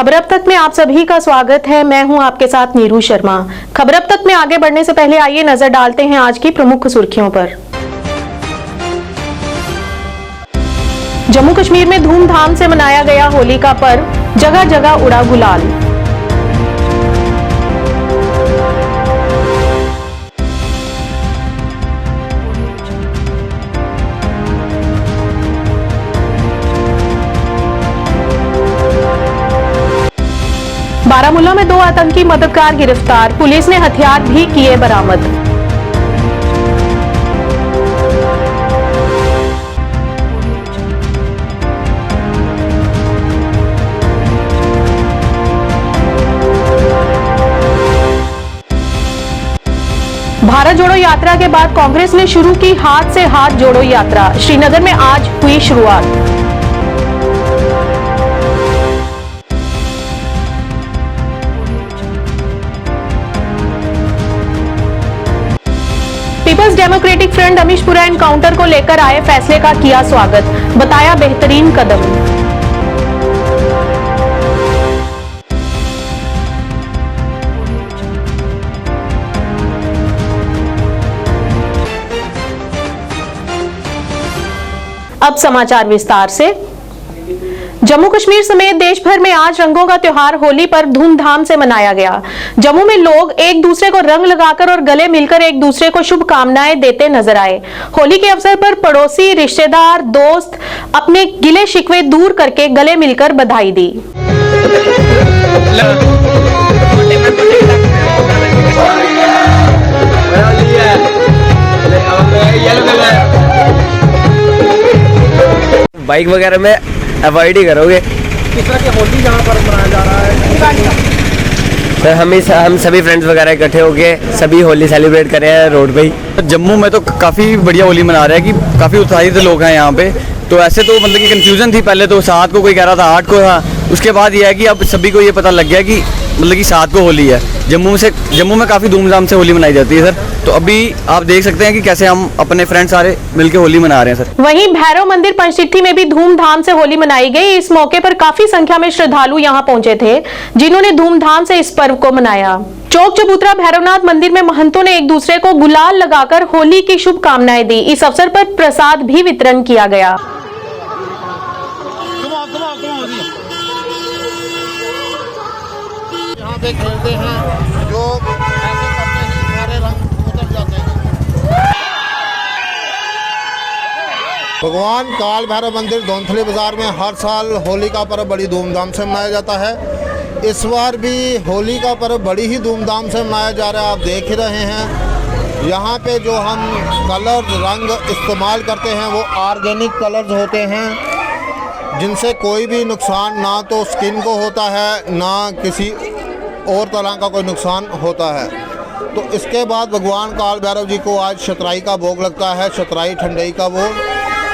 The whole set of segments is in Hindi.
खबर अब तक में आप सभी का स्वागत है। मैं हूं आपके साथ नीरू शर्मा। खबर अब तक में आगे बढ़ने से पहले आइए नजर डालते हैं आज की प्रमुख सुर्खियों पर। जम्मू कश्मीर में धूमधाम से मनाया गया होली का पर्व, जगह जगह उड़ा गुलाल। बारामूला में 2 आतंकी मददगार गिरफ्तार, पुलिस ने हथियार भी किए बरामद। भारत जोड़ो यात्रा के बाद कांग्रेस ने शुरू की हाथ से हाथ जोड़ो यात्रा, श्रीनगर में आज हुई शुरुआत। पीपल्स डेमोक्रेटिक फ्रंट अमीशपुरा एनकाउंटर को लेकर आए फैसले का किया स्वागत, बताया बेहतरीन कदम। अब समाचार विस्तार से। जम्मू कश्मीर समेत देश भर में आज रंगों का त्योहार होली पर धूमधाम से मनाया गया। जम्मू में लोग एक दूसरे को रंग लगाकर और गले मिलकर एक दूसरे को शुभकामनाएं देते नजर आए। होली के अवसर पर पड़ोसी, रिश्तेदार, दोस्त अपने गिले शिकवे दूर करके गले मिलकर बधाई दी। बाइक वगैरह में अवॉइड ही करोगे। किस तरह की होली यहाँ पर मनाया जा रहा है? सर हम सभी फ्रेंड्स वगैरह इकट्ठे होके सभी होली सेलिब्रेट कर रहे हैं रोड पे ही। जम्मू में तो काफ़ी बढ़िया होली मना रहे हैं कि काफ़ी उत्साहित लोग हैं यहाँ पे। तो ऐसे तो मतलब कि कंफ्यूजन थी, पहले तो 7 को कोई कह रहा था 8 को था, उसके बाद ये है कि अब सभी को ये पता लग गया कि मतलब कि 7 को होली है। जम्मू में काफ़ी धूमधाम से होली मनाई जाती है सर। तो अभी आप देख सकते हैं कि कैसे हम अपने फ्रेंड्स सारे मिलकर होली मना रहे हैं सर। वहीं भैरव मंदिर पंचतीर्थी में भी धूमधाम से होली मनाई गई। इस मौके पर काफी संख्या में श्रद्धालु यहां पहुंचे थे, जिन्होंने धूमधाम से इस पर्व को मनाया। चौक चबूतरा भैरवनाथ मंदिर में महंतों ने एक दूसरे को गुलाल लगाकर होली की शुभकामनाएं दी। इस अवसर पर प्रसाद भी वितरण किया गया। यहाँ पे खेलते हैं जो ऐसे करते हैं सारे रंग उतर जाते हैं। भगवान काल भैरव मंदिर धौंथली बाजार में हर साल होली का पर्व बड़ी धूमधाम से मनाया जाता है। इस बार भी होली का पर्व बड़ी ही धूमधाम से मनाया जा रहा है। आप देख ही रहे हैं यहाँ पे जो हम कलर रंग इस्तेमाल करते हैं वो ऑर्गेनिक कलर्स होते हैं, जिनसे कोई भी नुकसान ना तो स्किन को होता है ना किसी और तरह का कोई नुकसान होता है। तो इसके बाद भगवान काल भैरव जी को आज शतराई का भोग लगता है, शतराई ठंडई का भोग।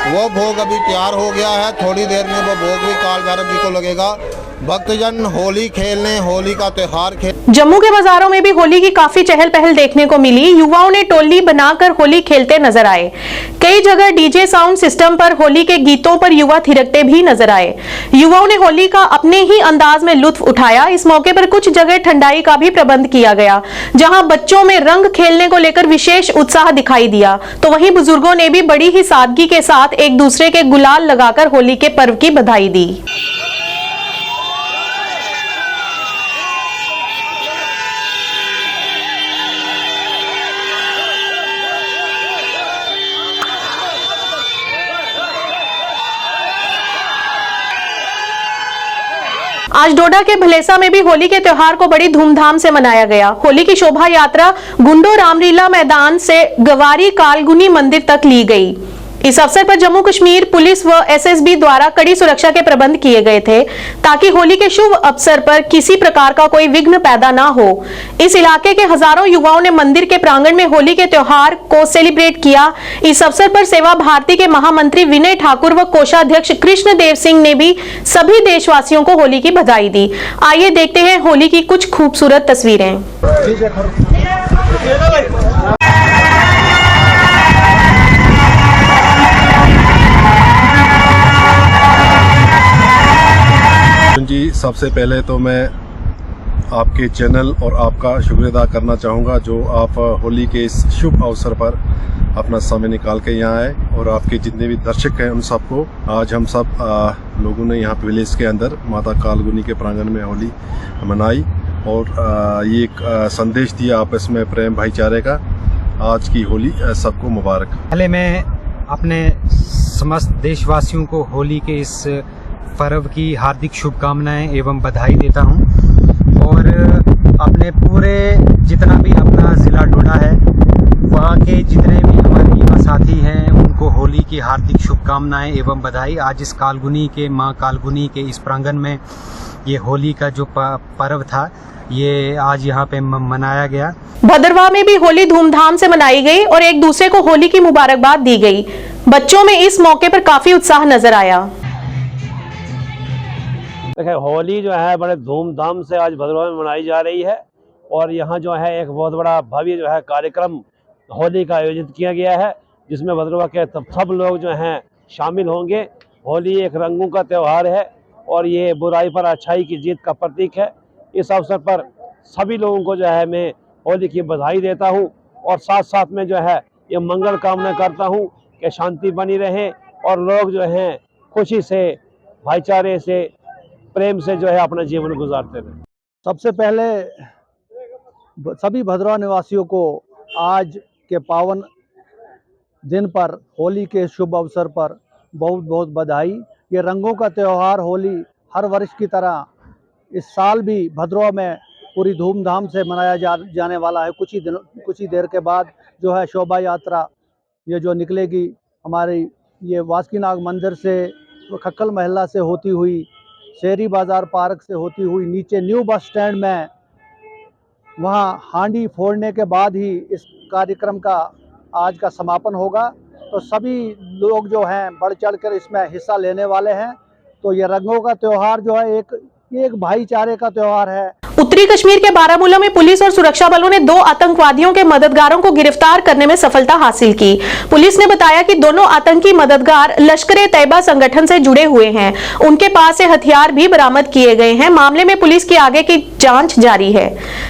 वो भोग अभी तैयार हो गया है, थोड़ी देर में वो भोग भी काल भैरव जी को लगेगा। भक्तजन होली खेलने, होली का त्योहार खेल। जम्मू के बाजारों में भी होली की काफी चहल पहल देखने को मिली। युवाओं ने टोली बनाकर होली खेलते नजर आए। कई जगह डीजे साउंड सिस्टम पर होली के गीतों पर युवा थिरकते भी नजर आए। युवाओं ने होली का अपने ही अंदाज में लुत्फ उठाया। इस मौके पर कुछ जगह ठंडाई का भी प्रबंध किया गया, जहां बच्चों में रंग खेलने को लेकर विशेष उत्साह दिखाई दिया, तो वहीं बुजुर्गों ने भी बड़ी ही सादगी के साथ एक दूसरे के गुलाल लगाकर होली के पर्व की बधाई दी। आज डोडा के भलेसा में भी होली के त्योहार को बड़ी धूमधाम से मनाया गया। होली की शोभा यात्रा गुंडो रामलीला मैदान से गवारी कालगुनी मंदिर तक ली गई। इस अवसर पर जम्मू कश्मीर पुलिस व एसएसबी द्वारा कड़ी सुरक्षा के प्रबंध किए गए थे, ताकि होली के शुभ अवसर पर किसी प्रकार का कोई विघ्न पैदा ना हो। इस इलाके के हजारों युवाओं ने मंदिर के प्रांगण में होली के त्योहार को सेलिब्रेट किया। इस अवसर पर सेवा भारती के महामंत्री विनय ठाकुर व कोषाध्यक्ष कृष्णदेव सिंह ने भी सभी देशवासियों को होली की बधाई दी। आइए देखते हैं होली की कुछ खूबसूरत तस्वीरें। जी सबसे पहले तो मैं आपके चैनल और आपका शुक्रिया अदा करना चाहूँगा जो आप होली के इस शुभ अवसर पर अपना समय निकाल के यहाँ आए, और आपके जितने भी दर्शक हैं उन सबको आज हम सब लोगों ने यहाँ पे विलेज के अंदर माता कालगुनी के प्रांगण में होली मनाई, और ये एक संदेश दिया आपस में प्रेम भाईचारे का। आज की होली सबको मुबारक। पहले मैं अपने समस्त देशवासियों को होली के इस पर्व की हार्दिक शुभकामनाएं एवं बधाई देता हूं, और अपने पूरे जितना भी अपना ज़िला डोडा है वहाँ के जितने भी हमारे युवा साथी हैं उनको होली की हार्दिक शुभकामनाएं एवं बधाई। आज इस कालगुनी के माँ कालगुनी के इस प्रांगण में ये होली का जो पर्व था ये आज यहाँ पे मनाया गया। भद्रवाह में भी होली धूमधाम से मनाई गई और एक दूसरे को होली की मुबारकबाद दी गई। बच्चों में इस मौके पर काफी उत्साह नजर आया। देखिए होली जो है बड़े धूमधाम से आज भद्रवाह में मनाई जा रही है, और यहाँ जो है एक बहुत बड़ा भव्य जो है कार्यक्रम होली का आयोजित किया गया है, जिसमें भद्रवाह के सब लोग जो हैं शामिल होंगे। होली एक रंगों का त्यौहार है और ये बुराई पर अच्छाई की जीत का प्रतीक है। इस अवसर पर सभी लोगों को जो है मैं होली की बधाई देता हूं, और साथ साथ में जो है ये मंगल कामना करता हूं कि शांति बनी रहे और लोग जो हैं खुशी से, भाईचारे से, प्रेम से जो है अपना जीवन गुजारते रहे। सबसे पहले सभी भद्रवाह निवासियों को आज के पावन दिन पर होली के शुभ अवसर पर बहुत बहुत बधाई। ये रंगों का त्यौहार होली हर वर्ष की तरह इस साल भी भद्रवाह में पूरी धूमधाम से मनाया जाने वाला है। कुछ ही देर के बाद जो है शोभा यात्रा ये जो निकलेगी हमारी ये वासुकीनाग मंदिर से, खक्कल महल्ला से होती हुई, शेरी बाज़ार पार्क से होती हुई नीचे न्यू बस स्टैंड में, वहाँ हांडी फोड़ने के बाद ही इस कार्यक्रम का आज का समापन होगा। तो सभी लोग जो हैं बढ़ चढ़कर इसमें हिस्सा लेने वाले हैं। तो ये रंगों का त्यौहार जो है एक भाईचारे का त्यौहार है। उत्तरी कश्मीर के बारामूला में पुलिस और सुरक्षा बलों ने 2 आतंकवादियों के मददगारों को गिरफ्तार करने में सफलता हासिल की। पुलिस ने बताया कि दोनों आतंकी मददगार लश्कर-ए-तैयबा संगठन से जुड़े हुए हैं। उनके पास से हथियार भी बरामद किए गए हैं। मामले में पुलिस की आगे की जांच जारी है।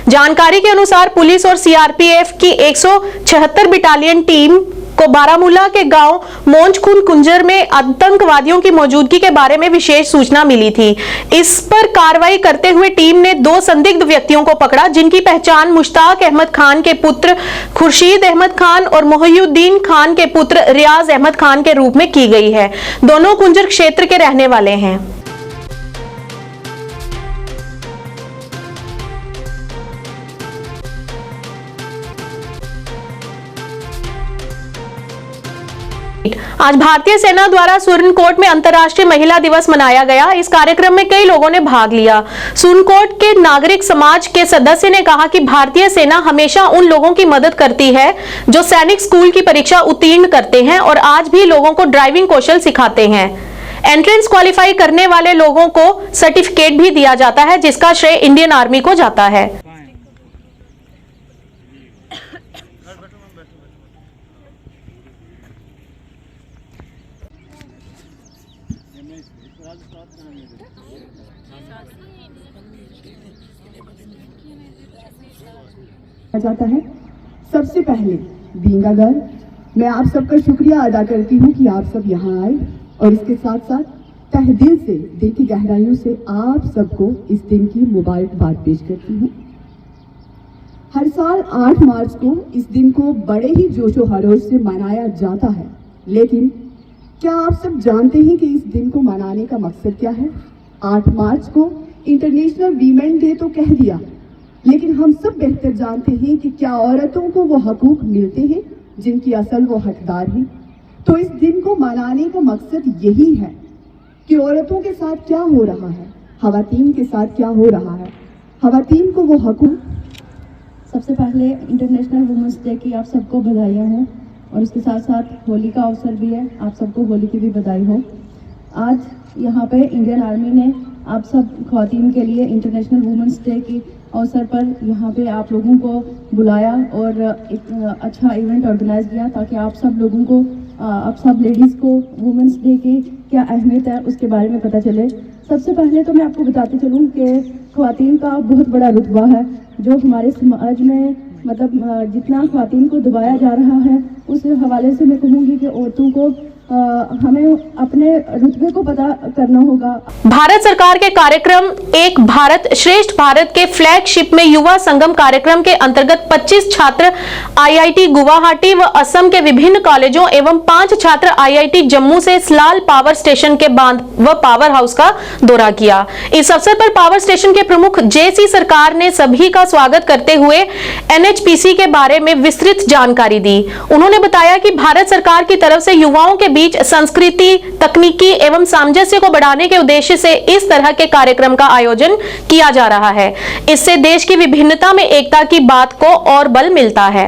जानकारी के अनुसार पुलिस और सीआरपीएफ की 176 बटालियन टीम को बारामूला के गांव मोंजखुन कुंजर में आतंकवादियों की मौजूदगी के बारे में विशेष सूचना मिली थी। इस पर कार्रवाई करते हुए टीम ने 2 संदिग्ध व्यक्तियों को पकड़ा, जिनकी पहचान मुश्ताक अहमद खान के पुत्र खुर्शीद अहमद खान और मोहिउद्दीन खान के पुत्र रियाज अहमद खान के रूप में की गई है। दोनों कुंजर क्षेत्र के रहने वाले हैं। आज भारतीय सेना द्वारा सुरनकोट में अंतर्राष्ट्रीय महिला दिवस मनाया गया। इस कार्यक्रम में कई लोगों ने भाग लिया। सुरनकोट के नागरिक समाज के सदस्य ने कहा कि भारतीय सेना हमेशा उन लोगों की मदद करती है जो सैनिक स्कूल की परीक्षा उत्तीर्ण करते हैं और आज भी लोगों को ड्राइविंग कौशल सिखाते हैं। एंट्रेंस क्वालिफाई करने वाले लोगों को सर्टिफिकेट भी दिया जाता है, जिसका श्रेय इंडियन आर्मी को जाता है। जाता है। सबसे पहले बीइंग अ गर्ल मैं आप सबका शुक्रिया अदा करती हूँ कि आप सब यहाँ आए, और इसके साथ साथ तहे दिल से, दिल की गहराइयों से आप सबको इस दिन की मुबारकबाद पेश करती हूँ। हर साल 8 मार्च को इस दिन को बड़े ही जोशो खरोश से मनाया जाता है, लेकिन क्या आप सब जानते हैं कि इस दिन को मनाने का मकसद क्या है? 8 मार्च को इंटरनेशनल वीमेन डे तो कह दिया, लेकिन हम सब बेहतर जानते हैं कि क्या औरतों को वो हकूक मिलते हैं जिनकी असल वो हकदार हैं। तो इस दिन को मनाने का मकसद यही है कि औरतों के साथ क्या हो रहा है, ख़वातीन के साथ क्या हो रहा है, ख़वातीन को वो हकूक। सबसे पहले इंटरनेशनल वुमेंस डे की आप सबको बधाइयाँ हों, और इसके साथ साथ होली का अवसर भी है, आप सबको होली की भी बधाई हो। आज यहाँ पे इंडियन आर्मी ने आप सब ख़वातीन के लिए इंटरनेशनल वुमेंस डे की अवसर पर यहाँ पे आप लोगों को बुलाया और एक अच्छा इवेंट ऑर्गेनाइज किया, ताकि आप सब लोगों को, आप सब लेडीज़ को वुमेंस डे की क्या अहमियत है उसके बारे में पता चले। सबसे पहले तो मैं आपको बताते चलूँ कि ख़वातीन का बहुत बड़ा रुतबा है जो हमारे समाज में मतलब जितना ख़वातीन को दबाया जा रहा है उस हवाले से मैं कहूँगी कि औरतों को हमें अपने रुतबे को पता करना होगा। भारत सरकार के कार्यक्रम एक भारत श्रेष्ठ भारत के फ्लैगशिप में युवा संगम कार्यक्रम के अंतर्गत 25 छात्र आईआईटी गुवाहाटी व असम के विभिन्न कॉलेजों एवं 5 छात्र आईआईटी जम्मू से सलाल पावर स्टेशन के बांध व पावर हाउस का दौरा किया। इस अवसर पर पावर स्टेशन के प्रमुख जेसी सरकार ने सभी का स्वागत करते हुए एनएचपीसी के बारे में विस्तृत जानकारी दी। उन्होंने बताया कि भारत सरकार की तरफ से युवाओं के बीच संस्कृति, तकनीकी एवं सामंजस्य को बढ़ाने के उद्देश्य से इस तरह के कार्यक्रम का आयोजन किया जा रहा है। इससे देश की विभिन्नता में एकता की बात को और बल मिलता है।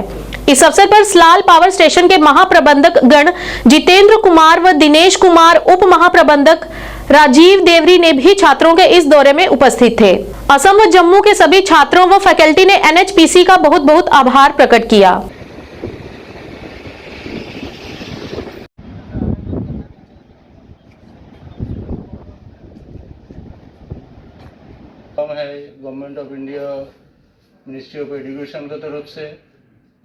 इस अवसर पर सलाल पावर स्टेशन के महाप्रबंधक गण जितेंद्र कुमार व दिनेश कुमार, उप महाप्रबंधक राजीव देवरी ने भी छात्रों के इस दौरे में उपस्थित थे। असम व जम्मू के सभी छात्रों व फैकल्टी ने एनएचपीसी का बहुत बहुत आभार प्रकट किया। है government of India ministry of education की तरफ से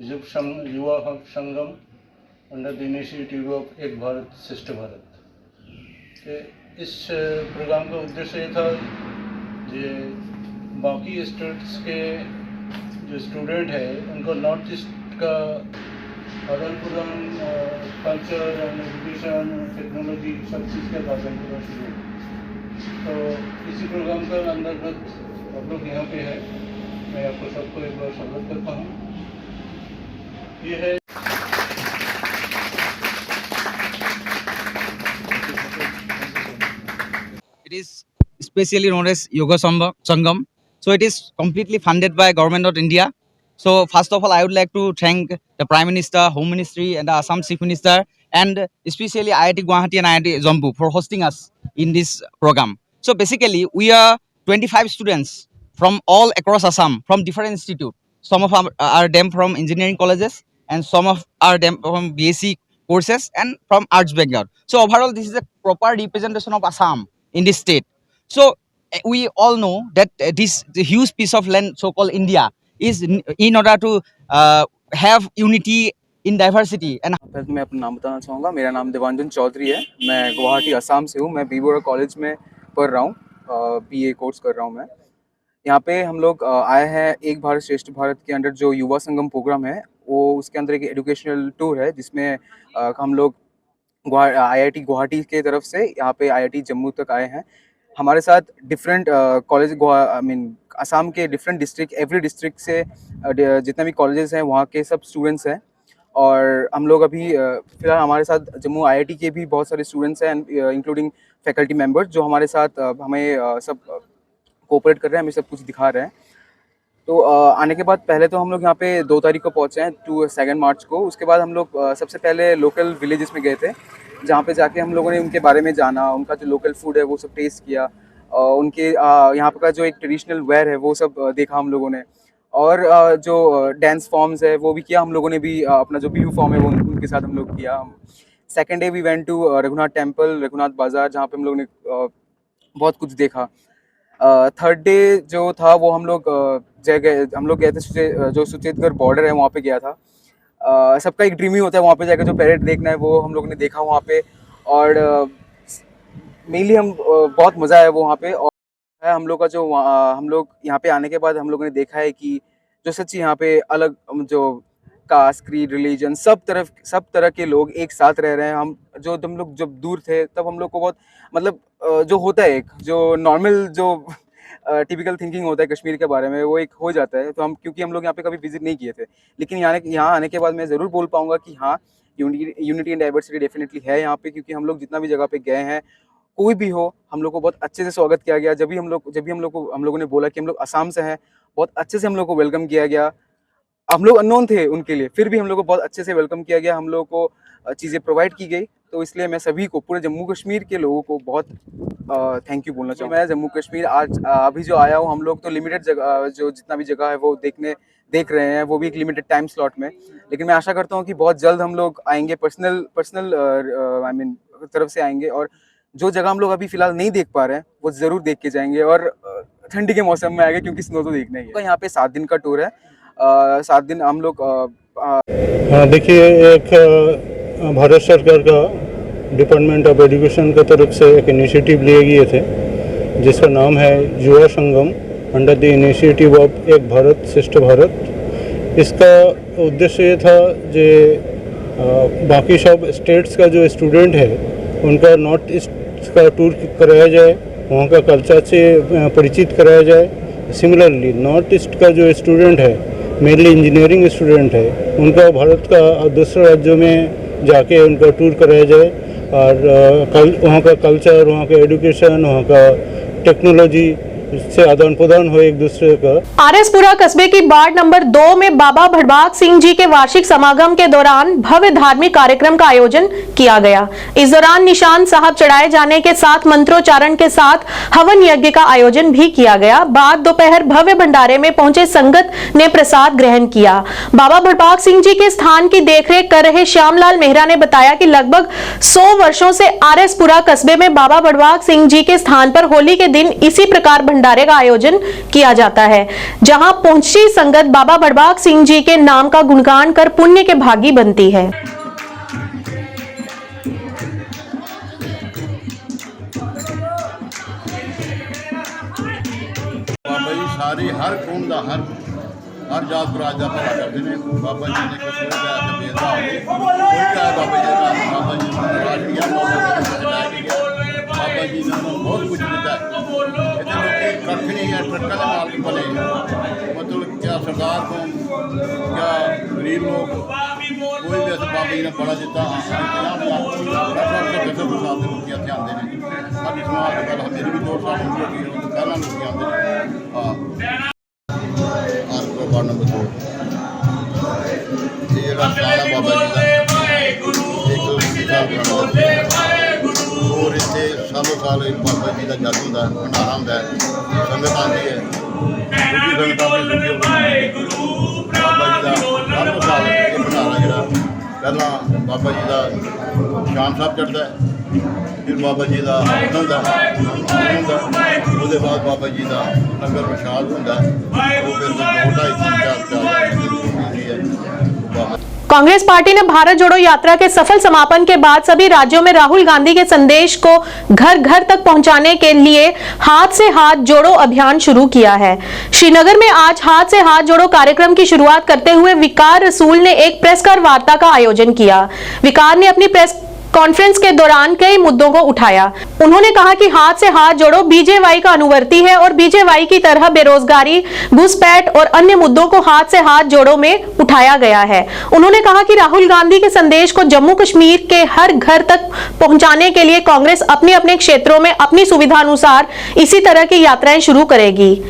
Yuva Sangam under the initiative of एक भारत श्रेष्ठ भारत के इस प्रोग्राम का उद्देश्य ये था कि बाकी स्टेट्स के जो स्टूडेंट है उनको नॉर्थ ईस्ट का आदान प्रदान कल्चर एंड एजुकेशन टेक्नोलॉजी सब चीज़ का आदान प्रदान शुरू। तो इसी प्रोग्राम का अंतर्गत आप लोग यहाँ पे है, मैं आपको सबको एक बार स्वागत करता हूँ। ये है It is specially known as Yoga Sangam. So it is completely funded by Government of India. So first of all, I would like to thank the Prime Minister, Home Ministry and the Assam Chief Minister and especially IIT Guwahati and IIT Jammu for hosting us in this program. So basically, we are 25 students from all across Assam from different institutes. Some of them from engineering colleges and some of them from BSc courses and from arts background. So overall, this is a proper representation of Assam in this state. So we all know that the huge piece of land so-called India is in order to have unity in diversity. And पहले तो मैं अपना नाम बताना चाहूँगा। मेरा नाम देवांजन चौधरी है। मैं गुवाहाटी असम से हूँ। मैं बीबोरा कॉलेज में पढ़ रहा हूँ, बीए कोर्स कर रहा हूँ मैं। यहाँ पे हम लोग आए हैं एक भारत श्रेष्ठ भारत के अंडर जो युवा संगम प्रोग्राम है, वो उसके अंदर एक एजुकेशनल टूर है जिसमें हम लोग आईआईटी गुवाहाटी के तरफ से यहाँ पे आईआईटी जम्मू तक आए हैं। हमारे साथ डिफरेंट कॉलेज असम के डिफरेंट डिस्ट्रिक्ट, एवरी डिस्ट्रिक्ट से जितने भी कॉलेजेस हैं वहाँ के सब स्टूडेंट्स हैं। और हम लोग अभी फ़िलहाल हमारे साथ जम्मू आईआईटी के भी बहुत सारे स्टूडेंट्स हैं इंक्लूडिंग फैकल्टी मेंबर्स जो हमारे साथ हमें सब कोऑपरेट कर रहे हैं, हमें सब कुछ दिखा रहे हैं। तो आने के बाद पहले तो हम लोग यहाँ पे 2 तारीख को पहुँचे हैं 2 मार्च को। उसके बाद हम लोग सबसे पहले लोकल विलेजेस में गए थे जहाँ पे जाके हम लोगों ने उनके बारे में जाना, उनका जो लोकल फूड है वो सब टेस्ट किया, उनके यहाँ का जो एक ट्रेडिशनल वेयर है वो सब देखा हम लोगों ने, और जो डांस फॉर्म्स है वो भी किया हम लोगों ने भी। अपना जो बिहू फॉर्म है वो उनके साथ हम लोग किया। Second day we went to Raghunath temple, Raghunath Bazaar, जहाँ पे हम लोग ने बहुत कुछ देखा। थर्ड डे जो था वो हम लोग गए थे जो सुचेतगढ़ बॉर्डर है वहाँ पे गया था। सबका एक ड्रीम ही होता है वहाँ पे जाकर जो पैरेड देखना है, वो हम लोग ने देखा वहाँ पे। और मेनली हम बहुत मज़ा आया वो वहाँ पे। और हम लोग का जो हम लोग यहाँ पे आने के बाद हम लोगों ने देखा है कि जो सच्ची यहाँ पे अलग जो कास्ट, क्रीड, रिलीजन सब तरह के लोग एक साथ रह रहे हैं। हम लोग जब दूर थे तब हम लोग को बहुत मतलब जो होता है एक जो नॉर्मल जो टिपिकल थिंकिंग होता है कश्मीर के बारे में वो एक हो जाता है। तो हम क्योंकि हम लोग यहाँ पे कभी विजिट नहीं किए थे, लेकिन यहाँ आने के बाद मैं ज़रूर बोल पाऊँगा कि हाँ, यूनिटी एंड डाइवर्सिटी डेफिनेटली है यहाँ पे। क्योंकि हम लोग जितना भी जगह पे गए हैं, कोई भी हो, हम लोग को बहुत अच्छे से स्वागत किया गया। जब भी हम लोगों ने बोला कि हम लोग असम से हैं, बहुत अच्छे से हम लोग को वेलकम किया गया। हम लोग अननोन थे उनके लिए, फिर भी हम लोग को बहुत अच्छे से वेलकम किया गया, हम लोग को चीज़ें प्रोवाइड की गई। तो इसलिए मैं सभी को, पूरे जम्मू कश्मीर के लोगों को बहुत थैंक यू बोलना चाहूँगा। मैं जम्मू कश्मीर आज अभी जो आया हूँ, हम लोग तो लिमिटेड जगह जो जितना भी जगह है वो देख रहे हैं, वो भी एक लिमिटेड टाइम स्लॉट में। लेकिन मैं आशा करता हूँ कि बहुत जल्द हम लोग आएंगे, पर्सनल तरफ से आएंगे और जो जगह हम लोग अभी फिलहाल नहीं देख पा रहे हैं वो ज़रूर देख के जाएंगे, और ठंडी के मौसम में आएंगे क्योंकि स्नो तो देखना ही है। यहाँ पे 7 दिन का टूर है, 7 दिन हम लोग देखिए, एक भारत सरकार का डिपार्टमेंट ऑफ एजुकेशन की तरफ से एक इनिशिएटिव लिए गए थे जिसका नाम है Yuva Sangam under the initiative of एक भारत श्रेष्ठ भारत। इसका उद्देश्य ये था कि बाकी सब स्टेट्स का जो स्टूडेंट है उनका नॉर्थ ईस्ट का टूर कराया जाए, वहाँ का कल्चर से परिचित कराया जाए। सिमिलरली नॉर्थ ईस्ट का जो स्टूडेंट है, मेनली इंजीनियरिंग स्टूडेंट है, उनका भारत का दूसरे राज्यों में जाके उनका टूर कराया जाए और वहाँ का कल्चर, वहाँ का एजुकेशन, वहाँ का टेक्नोलॉजी से आदान प्रदान हो एक दूसरे का। आरएसपुरा कस्बे की वार्ड नंबर 2 में बाबा भड़बाग सिंह जी के वार्षिक समागम के दौरान भव्य धार्मिक कार्यक्रम का आयोजन किया गया। इस दौरान निशान साहब चढ़ाए जाने के साथ मंत्रोच्चारण के साथ हवन यज्ञ का आयोजन भी किया गया। बाद दोपहर भव्य भंडारे में पहुंचे संगत ने प्रसाद ग्रहण किया। बाबा भड़बाग सिंह जी के स्थान की देखरेख कर रहे श्यामलाल मेहरा ने बताया कि लगभग 100 वर्षों से आरएसपुरा कस्बे में बाबा भड़बाग सिंह जी के स्थान पर होली के दिन इसी प्रकार भंडारे का आयोजन किया जाता है, जहां पहुंची संगत बाबा भड़बाग सिंह जी के नाम का गुणगान कर पुण्य के भागी बनती है। सारी हर कौम का हर जात बराज का भला करते हैं। बाबा जी ने कुछ भेदभाव बाबा जी नाराज किया, बाबा जी ने बहुत कुछ दिता है। कख नहीं है, ट्रकों के मालिक बने, मतलब क्या सरकार को क्या गरीब लोग कोई भी ऐसे बाबा जी ने बड़ा दिता। 50 साल के लोग इतने आते हैं, साड़ी समाज पहला मेरी भी 2 साल पहला लोग आते हैं। वार्ड नंबर 2 ये सारा बाबा जी का 100 साल और इतने सालों साल बाबा जी का जग होंगे, भंडारा होंगे, संगत आती है, संगत बाबा जी का सालों साल भंडारा जो पहला बाबा जी का शाम साहब चढ़ता है, फिर बाबा जी का होंगे, उसके बाद बाबा जी का लंगर प्रसाद होंगे, वो फिर 2-2.5-3-4 कांग्रेस पार्टी ने भारत जोड़ो यात्रा के सफल समापन के बाद सभी राज्यों में राहुल गांधी के संदेश को घर घर तक पहुंचाने के लिए हाथ से हाथ जोड़ो अभियान शुरू किया है। श्रीनगर में आज हाथ से हाथ जोड़ो कार्यक्रम की शुरुआत करते हुए विकार रसूल ने एक प्रेसकार वार्ता का आयोजन किया। विकार ने अपनी प्रेस कॉन्फ्रेंस के दौरान कई मुद्दों को उठाया। उन्होंने कहा कि हाथ से हाथ जोड़ो बीजेवाई का अनुवर्ती है और बीजेवाई की तरह बेरोजगारी, घुसपैठ और अन्य मुद्दों को हाथ से हाथ जोड़ो में उठाया गया है। उन्होंने कहा कि राहुल गांधी के संदेश को जम्मू कश्मीर के हर घर तक पहुंचाने के लिए कांग्रेस अपने अपने क्षेत्रों में अपनी सुविधा अनुसार इसी तरह की यात्राएं शुरू करेगी।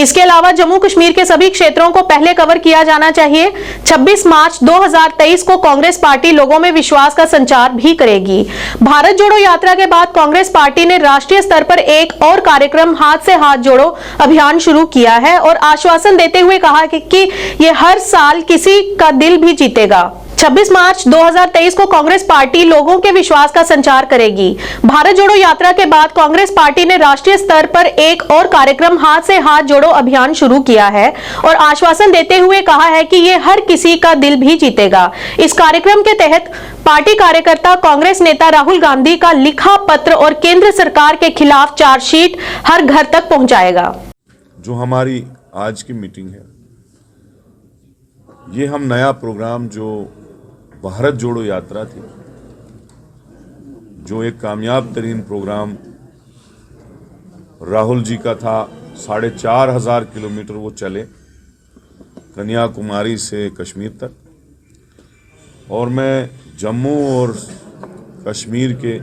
इसके अलावा जम्मू कश्मीर के सभी क्षेत्रों को पहले कवर किया जाना चाहिए। 26 मार्च 2023 को कांग्रेस पार्टी लोगों में विश्वास का संचार भी करेगी। भारत जोड़ो यात्रा के बाद कांग्रेस पार्टी ने राष्ट्रीय स्तर पर एक और कार्यक्रम हाथ से हाथ जोड़ो अभियान शुरू किया है और आश्वासन देते हुए कहा कि ये हर साल किसी का दिल भी जीतेगा। 26 मार्च 2023 को कांग्रेस पार्टी लोगों के विश्वास का संचार करेगी। भारत जोड़ो यात्रा के बाद कांग्रेस पार्टी ने राष्ट्रीय स्तर पर एक और कार्यक्रम हाथ से हाथ जोड़ो अभियान शुरू किया है और आश्वासन देते हुए कहा है कि ये हर किसी का दिल भी जीतेगा। इस कार्यक्रम के तहत पार्टी कार्यकर्ता कांग्रेस नेता राहुल गांधी का लिखा पत्र और केंद्र सरकार के खिलाफ चार्जशीट हर घर तक पहुंचाएगा। जो हमारी आज की मीटिंग है, ये हम नया प्रोग्राम जो भारत जोड़ो यात्रा थी, जो एक कामयाब तरीन प्रोग्राम राहुल जी का था। 4,500 किलोमीटर वो चले कन्याकुमारी से कश्मीर तक, और मैं जम्मू और कश्मीर के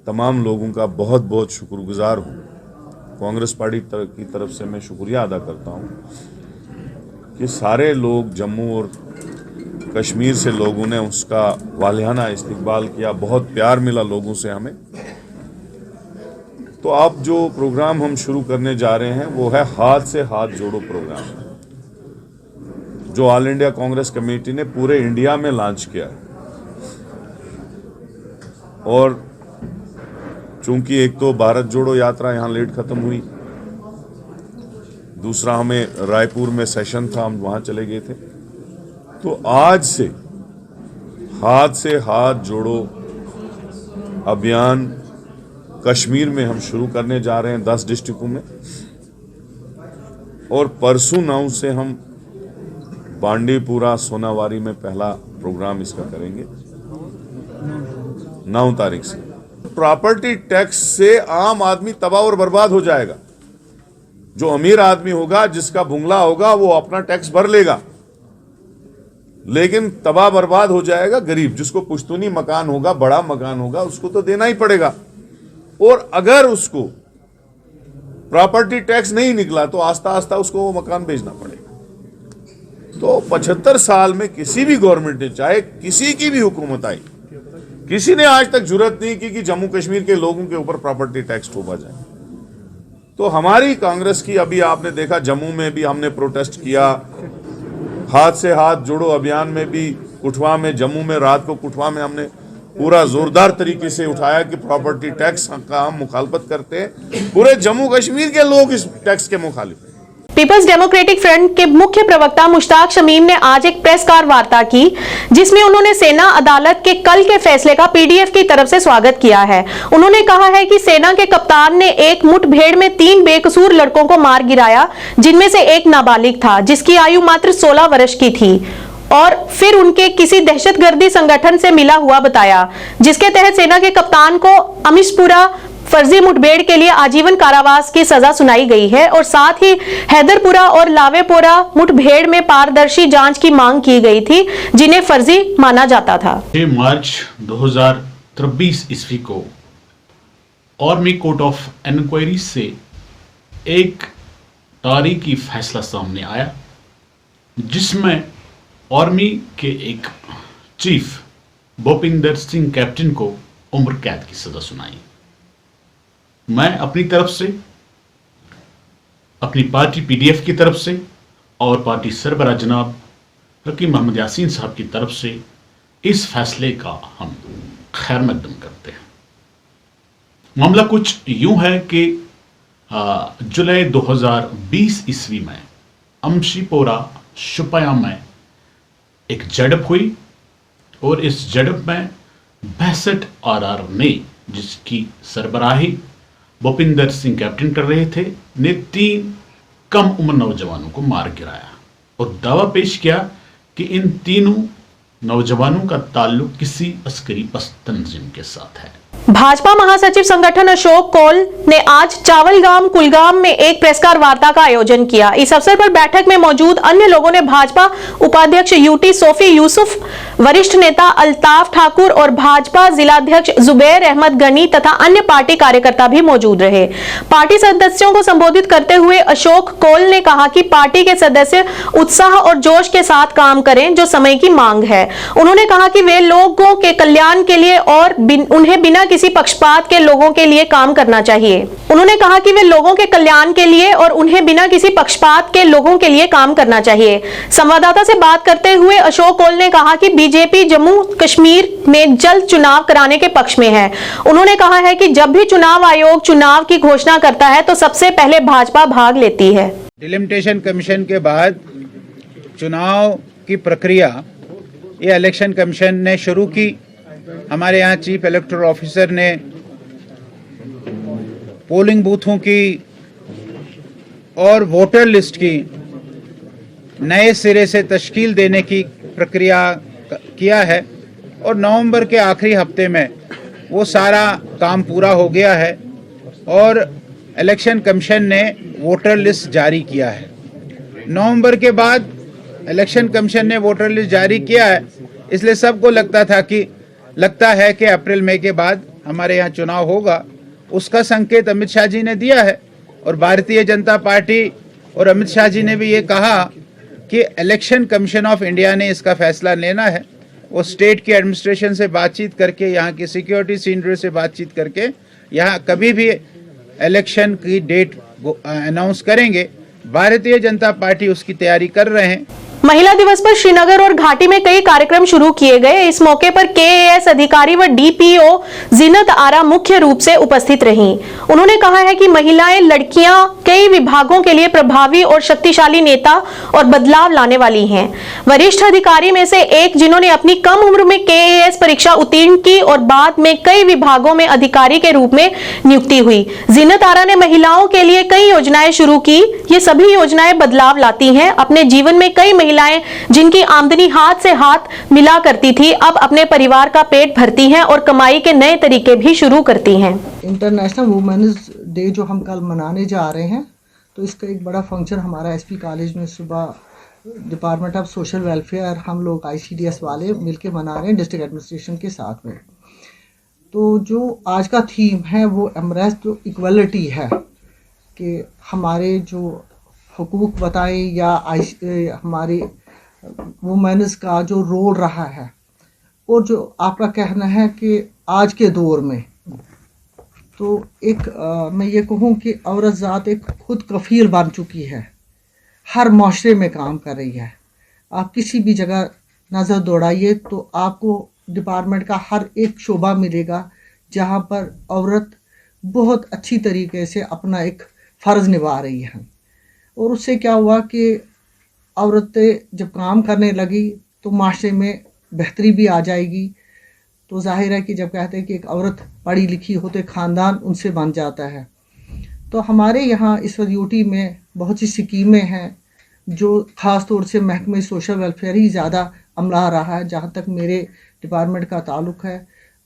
तमाम लोगों का बहुत बहुत शुक्रगुजार हूँ। कांग्रेस पार्टी की तरफ से मैं शुक्रिया अदा करता हूँ कि सारे लोग जम्मू और कश्मीर से लोगों ने उसका वालियाना इस्तकबाल किया, बहुत प्यार मिला लोगों से हमें। तो अब जो प्रोग्राम हम शुरू करने जा रहे हैं वो है हाथ से हाथ जोड़ो प्रोग्राम, जो ऑल इंडिया कांग्रेस कमेटी ने पूरे इंडिया में लॉन्च किया है। और चूंकि एक तो भारत जोड़ो यात्रा यहाँ लेट खत्म हुई, दूसरा हमें रायपुर में सेशन था, हम वहाँ चले गए थे, तो आज से हाथ जोड़ो अभियान कश्मीर में हम शुरू करने जा रहे हैं 10 डिस्ट्रिक्टों में, और परसों 9 से हम बांडीपुरा सोनावारी में पहला प्रोग्राम इसका करेंगे 9 तारीख से। प्रॉपर्टी टैक्स से आम आदमी तबाह और बर्बाद हो जाएगा। जो अमीर आदमी होगा, जिसका बुंगला होगा, वो अपना टैक्स भर लेगा, लेकिन तबाह बर्बाद हो जाएगा गरीब। जिसको पुश्तूनी मकान होगा, बड़ा मकान होगा, उसको तो देना ही पड़ेगा, और अगर उसको प्रॉपर्टी टैक्स नहीं निकला तो आस्ता आस्ता उसको वो मकान बेचना पड़ेगा। तो 75 साल में किसी भी गवर्नमेंट ने, चाहे किसी की भी हुकूमत आई, किसी ने आज तक जुर्रत नहीं की कि जम्मू कश्मीर के लोगों के ऊपर प्रॉपर्टी टैक्स थोपा जाए। तो हमारी कांग्रेस की, अभी आपने देखा जम्मू में भी हमने प्रोटेस्ट किया, हाथ से हाथ जोड़ो अभियान में भी, कुठवा में, जम्मू में रात को कुठवा में हमने पूरा जोरदार तरीके से उठाया कि प्रॉपर्टी टैक्स का हम मुखालफत करते हैं। पूरे जम्मू कश्मीर के लोग इस टैक्स के मुखालिफ हैं। पीपल्स डेमोक्रेटिक फ्रंट के मुख्य प्रवक्ता मुश्ताक शमीम ने आज एक प्रेसकार वार्ता की, जिसमें उन्होंने सेना अदालत के कल के फैसले का पीडीएफ की तरफ से स्वागत किया है। उन्होंने कहा है कि सेना के कप्तान ने एक मुठभेड़ में 3 बेकसूर लड़कों को मार गिराया, जिनमें से एक नाबालिग था जिसकी आयु मात्र 16 वर्ष की थी, और फिर उनके किसी दहशतगर्दी संगठन से मिला हुआ बताया, जिसके तहत सेना के कप्तान को अमिशपुरा फर्जी मुठभेड़ के लिए आजीवन कारावास की सजा सुनाई गई है, और साथ ही हैदरपुरा और लावेपोरा मुठभेड़ में पारदर्शी जांच की मांग की गई थी, जिन्हें फर्जी माना जाता था। 6 मार्च 2023 ईस्वी को आर्मी कोर्ट ऑफ इंक्वायरी से एक तारीखी फैसला सामने आया, जिसमें आर्मी के एक चीफ भूपिंदर सिंह कैप्टन को उम्र कैद की सजा सुनाई। मैं अपनी तरफ से, अपनी पार्टी पीडीएफ की तरफ से और पार्टी सरबराह जनाब हकीम मोहम्मद यासीन साहब की तरफ से इस फैसले का हम खैर मकदम करते हैं। मामला कुछ यूं है कि जुलाई 2020 ईस्वी में अमशीपोरा शुपया में एक झड़प हुई, और इस झड़प में 62 आरआर ने, जिसकी सरबराही भूपिंदर सिंह कैप्टन कर रहे थे, ने 3 कम उम्र नौजवानों को मार गिराया और दावा पेश किया कि इन तीनों नौजवानों का ताल्लुक किसी अस्करी पस्त तंजीम के साथ है। भाजपा महासचिव संगठन अशोक कौल ने आज चावलगाम कुलगाम में एक प्रेसकार वार्ता का आयोजन किया। इस अवसर पर बैठक में मौजूद अन्य लोगों ने भाजपा उपाध्यक्ष यूटी सोफी यूसुफ, वरिष्ठ नेता अल्ताफ ठाकुर और भाजपा जिलाध्यक्ष जुबैर अहमद गनी तथा अन्य पार्टी कार्यकर्ता भी मौजूद रहे। पार्टी सदस्यों को संबोधित करते हुए अशोक कौल ने कहा कि पार्टी के सदस्य उत्साह और जोश के साथ काम करें, जो समय की मांग है। उन्होंने कहा कि वे लोगों के कल्याण के लिए और उन्हें बिना किसी पक्षपात के लोगों के लिए काम करना चाहिए। उन्होंने कहा कि वे लोगों के कल्याण के लिए और उन्हें बिना किसी पक्षपात के लोगों के लिए काम करना चाहिए। संवाददाता से बात करते हुए अशोक कौल ने कहा कि बीजेपी जम्मू कश्मीर में जल्द चुनाव कराने के पक्ष में है। उन्होंने कहा है कि जब भी चुनाव आयोग चुनाव की घोषणा करता है तो सबसे पहले भाजपा भाग लेती है। डिलिमिटेशन कमीशन के बाद चुनाव की प्रक्रिया ये इलेक्शन कमीशन ने शुरू की। हमारे यहाँ चीफ इलेक्टोरल ऑफिसर ने पोलिंग बूथों की और वोटर लिस्ट की नए सिरे से तश्कील देने की प्रक्रिया किया है, और नवंबर के आखिरी हफ्ते में वो सारा काम पूरा हो गया है और इलेक्शन कमीशन ने वोटर लिस्ट जारी किया है। नवंबर के बाद इलेक्शन कमीशन ने वोटर लिस्ट जारी किया है, इसलिए सबको लगता है कि अप्रैल मई के बाद हमारे यहाँ चुनाव होगा। उसका संकेत अमित शाह जी ने दिया है, और भारतीय जनता पार्टी और अमित शाह जी ने भी ये कहा कि इलेक्शन कमीशन ऑफ इंडिया ने इसका फैसला लेना है। वो स्टेट की एडमिनिस्ट्रेशन से बातचीत करके, यहाँ की सिक्योरिटी सीनियर से बातचीत करके यहाँ कभी भी इलेक्शन की डेट अनाउंस करेंगे। भारतीय जनता पार्टी उसकी तैयारी कर रहे हैं। महिला दिवस पर श्रीनगर और घाटी में कई कार्यक्रम शुरू किए गए। इस मौके पर केएएस अधिकारी व डीपीओ जीनत आरा मुख्य रूप से उपस्थित रहीं। उन्होंने कहा है कि महिलाएं लड़कियां कई विभागों के लिए प्रभावी और शक्तिशाली नेता और बदलाव लाने वाली हैं। वरिष्ठ अधिकारी में से एक जिन्होंने अपनी कम उम्र में केएएस परीक्षा उत्तीर्ण की और बाद में कई विभागों में अधिकारी के रूप में नियुक्ति हुई। जीनत आरा ने महिलाओं के लिए कई योजनाएं शुरू की। ये सभी योजनाएं बदलाव लाती हैं। अपने जीवन में कई महिलाएं जिनकी आमदनी हाथ से हाथ मिला करती थी, अब अपने परिवार का पेट भरती हैं और कमाई के नए तरीके भी शुरू करती हैं। इंटरनेशनल वुमेन्स डे जो हम कल मनाने जा रहे हैं, तो इसका एक बड़ा फंक्शन हमारा एसपी कॉलेज में सुबह डिपार्टमेंट ऑफ सोशल वेलफेयर हम लोग ICDS वाले मिलके मना रहे हैं डिस्ट्रिक्ट एडमिनिस्ट्रेशन के साथ में। तो जो आज का थीम है वो एम्ब्रेस जो इक्वलिटी है कि हमारे जो हुकूक बताएं या हमारी वुमेन्स का जो रोल रहा है, और जो आपका कहना है कि आज के दौर में तो एक मैं ये कहूँ कि औरत ज़ात एक खुद कफ़ील बन चुकी है, हर माशरे में काम कर रही है। आप किसी भी जगह नज़र दौड़ाइए तो आपको डिपार्टमेंट का हर एक शोबा मिलेगा जहाँ पर औरत बहुत अच्छी तरीके से अपना एक फ़र्ज़ निभा रही है। और उससे क्या हुआ कि औरतें जब काम करने लगी तो माशरे में बेहतरी भी आ जाएगी। तो जाहिर है कि जब कहते हैं कि एक औरत पढ़ी लिखी हो तो ख़ानदान उनसे बन जाता है। तो हमारे यहाँ इस वक्त यूटी में बहुत सी स्कीमें हैं जो ख़ास तौर से महकमे सोशल वेलफेयर ही ज़्यादा अमला रहा है जहाँ तक मेरे डिपार्टमेंट का ताल्लुक़ है।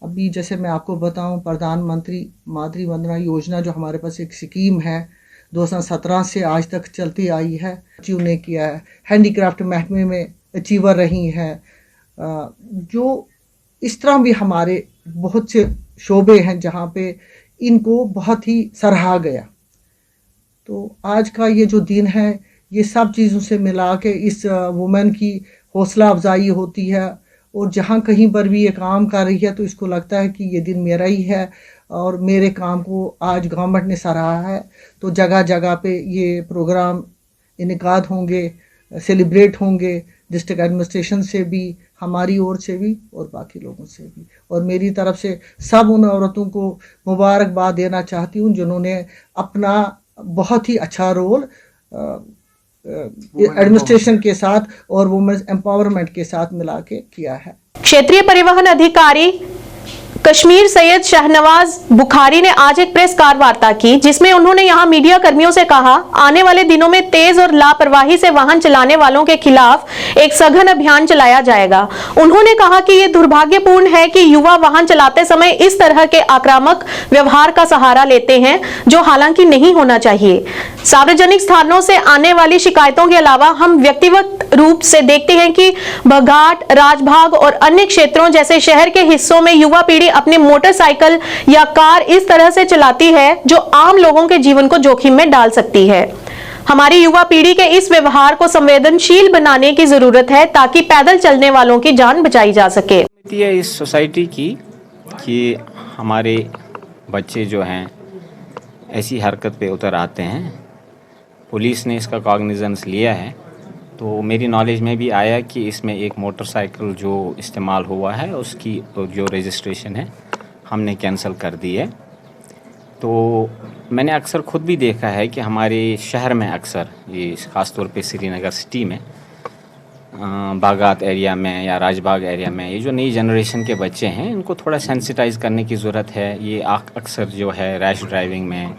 अभी जैसे मैं आपको बताऊँ, प्रधानमंत्री मातृ वंदना योजना जो हमारे पास एक स्कीम है 2017 से आज तक चलती आई है, अचीव ने किया है। हैंडीक्राफ्ट महकमे में अचीवर रही हैं। जो इस तरह भी हमारे बहुत से शोबे हैं जहाँ पे इनको बहुत ही सराहा गया। तो आज का ये जो दिन है, ये सब चीज़ों से मिला के इस वुमेन की हौसला अफजाई होती है, और जहाँ कहीं पर भी ये काम कर रही है तो इसको लगता है कि ये दिन मेरा ही है और मेरे काम को आज गवर्नमेंट ने सराहा है। तो जगह जगह पे ये प्रोग्राम इनेकाद होंगे, सेलिब्रेट होंगे, डिस्ट्रिक्ट एडमिनिस्ट्रेशन से भी, हमारी ओर से भी और बाकी लोगों से भी। और मेरी तरफ से सब उन औरतों को मुबारकबाद देना चाहती हूँ जिन्होंने अपना बहुत ही अच्छा रोल एडमिनिस्ट्रेशन के साथ और वुमेन्स एम्पावरमेंट के साथ मिला के किया है। क्षेत्रीय परिवहन अधिकारी कश्मीर सैयद शहनवाज बुखारी ने आज एक प्रेस वार्ता की, जिसमें उन्होंने यहां मीडिया कर्मियों से कहा, आने वाले दिनों में तेज और लापरवाही से वाहन चलाने वालों के खिलाफ एक सघन अभियान चलाया जाएगा। उन्होंने कहा कि यह दुर्भाग्यपूर्ण है कि युवा वाहन चलाते समय इस तरह के आक्रामक व्यवहार का सहारा लेते हैं, जो हालांकि नहीं होना चाहिए। सार्वजनिक स्थानों से आने वाली शिकायतों के अलावा हम व्यक्तिगत रूप से देखते हैं कि बघाट, राजभाग और अन्य क्षेत्रों जैसे शहर के हिस्सों में युवा पीढ़ी अपने मोटरसाइकिल या कार इस तरह से चलाती है जो आम लोगों के जीवन को जोखिम में डाल सकती है। हमारी युवा पीढ़ी के इस व्यवहार को संवेदनशील बनाने की जरूरत है ताकि पैदल चलने वालों की जान बचाई जा सके। इस सोसाइटी की कि हमारे बच्चे जो हैं ऐसी हरकत पे उतर आते हैं, पुलिस ने इसका कॉग्निजेंस लिया है। तो मेरी नॉलेज में भी आया कि इसमें एक मोटरसाइकिल जो इस्तेमाल हुआ है उसकी जो रजिस्ट्रेशन है हमने कैंसिल कर दी है। तो मैंने अक्सर ख़ुद भी देखा है कि हमारे शहर में अक्सर ये ख़ास तौर पे श्रीनगर सिटी में बागात एरिया में या राजबाग एरिया में ये जो नई जनरेशन के बच्चे हैं इनको थोड़ा सेंसिटाइज करने की ज़रूरत है। ये अक्सर जो है रैश ड्राइविंग में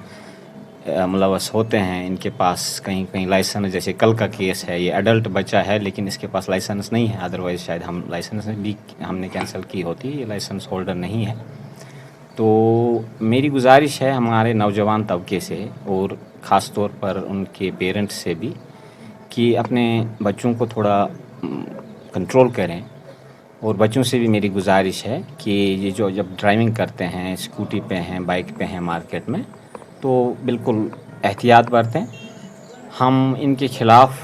मुलवस होते हैं। इनके पास कहीं कहीं लाइसेंस, जैसे कल का केस है, ये एडल्ट बच्चा है लेकिन इसके पास लाइसेंस नहीं है, अदरवाइज़ शायद हम लाइसेंस भी हमने कैंसिल की होती, ये लाइसेंस होल्डर नहीं है। तो मेरी गुजारिश है हमारे नौजवान तबके से और ख़ास तौर पर उनके पेरेंट्स से भी कि अपने बच्चों को थोड़ा कंट्रोल करें। और बच्चों से भी मेरी गुजारिश है कि ये जो जब ड्राइविंग करते हैं, स्कूटी पे हैं, बाइक पे हैं मार्केट में, तो बिल्कुल एहतियात बरतें। हम इनके ख़िलाफ़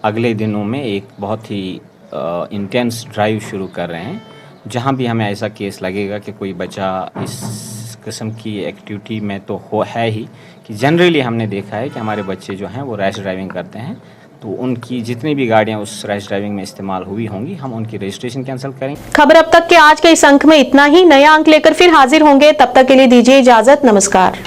अगले दिनों में एक बहुत ही इंटेंस ड्राइव शुरू कर रहे हैं। जहाँ भी हमें ऐसा केस लगेगा कि कोई बच्चा इस किस्म की एक्टिविटी में तो है ही, कि जनरली हमने देखा है कि हमारे बच्चे जो हैं वो रैश ड्राइविंग करते हैं, तो उनकी जितनी भी गाड़ियां उस रैश ड्राइविंग में इस्तेमाल हुई होंगी हम उनकी रजिस्ट्रेशन कैंसिल करेंगे। खबर अब तक के आज के इस अंक में इतना ही। नया अंक लेकर फिर हाजिर होंगे, तब तक के लिए दीजिए इजाजत। नमस्कार।